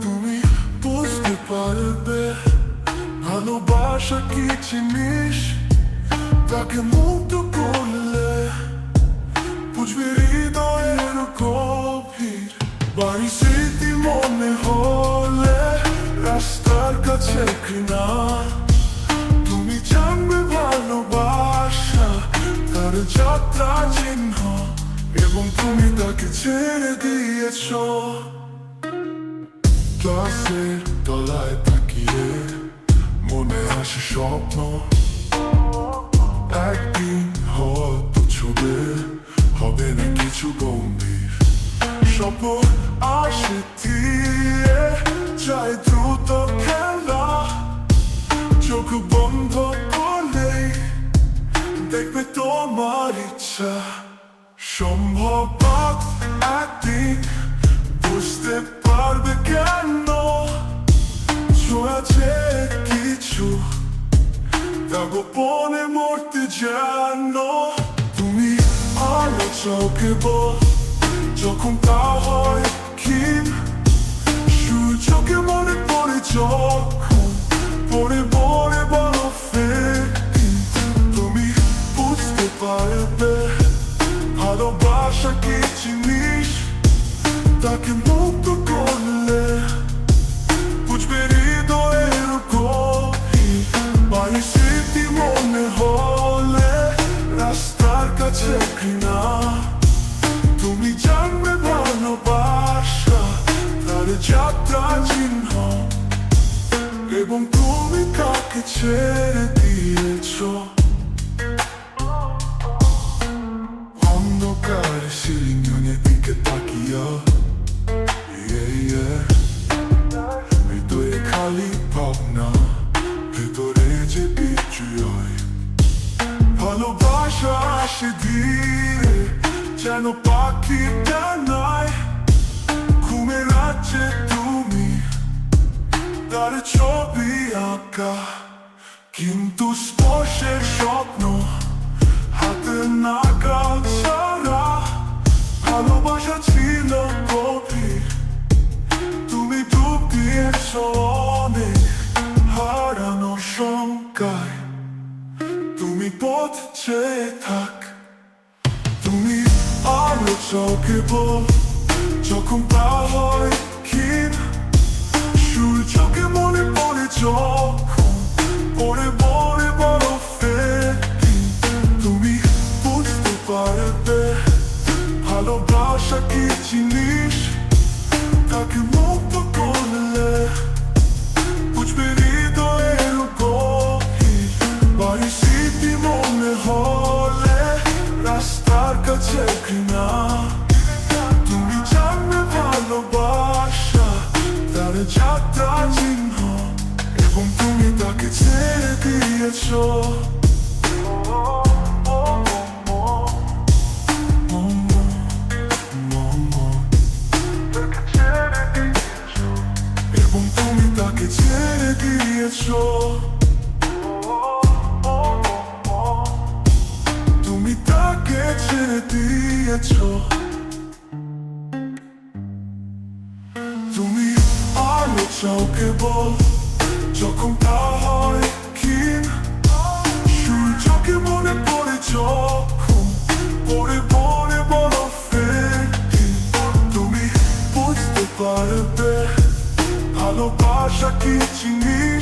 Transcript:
তুমি বুঝতে পারবে ভালোবাসা কি জিনিস, তাকে মুক্ত করলে বুঝবে হৃদয়ের গভীর। বাড়ি স্মৃতি মনে হলে রাস্তার কাছে ঘৃণা, তুমি জানবে ভালোবাসা তার যাত্রা চিহ্ন, এবং তুমি তাকে ছেড়ে দিয়েছ। ক্লাসের তলায় তাকিয়ে মনে আসে স্বপ্ন, একদিন হয়তো ছুবে হবে না কিছু গম্ভীর। স্বপ্ন আসে দিয়ে যায় দ্রুত খেলা, চোখ বন্ধ করলেই দেখবে তোমার ইচ্ছা সম্ভব। একদিন বুঝতে পারবে কেন ছোঁয়াছে কিছু তা গোপনে মরতে জানো। তুমি আলো চোখে বল যখন তা হয় ক্ষীণ, সূর্যকে মনে পড়ে যখন পড়ে পড়ে বরফের দিন। তুমি বুঝতে পারবে ভালোবাসা কি জিনিস, তাকে মুক্ত করলে বুঝবে হৃদয়ের গভীর। বাড়ি স্মৃতি মনে হলে রাস্তার কাছে ঘৃণা, তুমি জানবে ভালোবাসা তার যাত্রা চিহ্ন, এবং তুমি কাকে ছেড়ে দিয়েছ। অন্ধকার সিলিংয়ের দিকে তাকিয়া হৃদয়ে খালি ভাবনা, ভেতরে যে বিজয়। ভালোবাসা আসে ধীরে যেন পাখির ডানায়, ঘুমে রাজ্যে তুমি তার ছবি আঁকা, কিন্তু স্পর্শের স্বপ্ন হাতে নাগাল ছাড়া। ভালোবাসা ছিল গভীর, তুমি ডুব দিয়েছ অনেক হারানো শঙ্কায়। তুমি পথ চেয়ে থাক, তুমি আলো চোখে বল যখন তা হয় ক্ষীণ, সূর্যকে মনে পড়ে যখন পড়ে পড়ে বরফের দিন। তুমি বুঝতে পারবে ভালোবাসা কি জিনিস, তাকে মুক্ত করলে বুঝবে হৃদয়ের গভীর। বাড়ি স্মৃতি মনে হলে রাস্তার কাছে ঘৃণা, তুমি জানবে ভালোবাসা তার যাত্রা চিহ্ন, এবং তুমি তাকে ছেড়ে দিয়েছ। এবং তুমি তাকে ছেড়ে দিয়েছ। তুমি তাকে ছেড়ে দিয়েছ। তুমি আলো চোখে বল যখন তা হয় ক্ষীণ, সূর্যকে মনে পড়ে যখন পড়ে পড়ে বরফের দিন। তুমি বুঝতে পারবে ভালোবাসা কি জিনিস,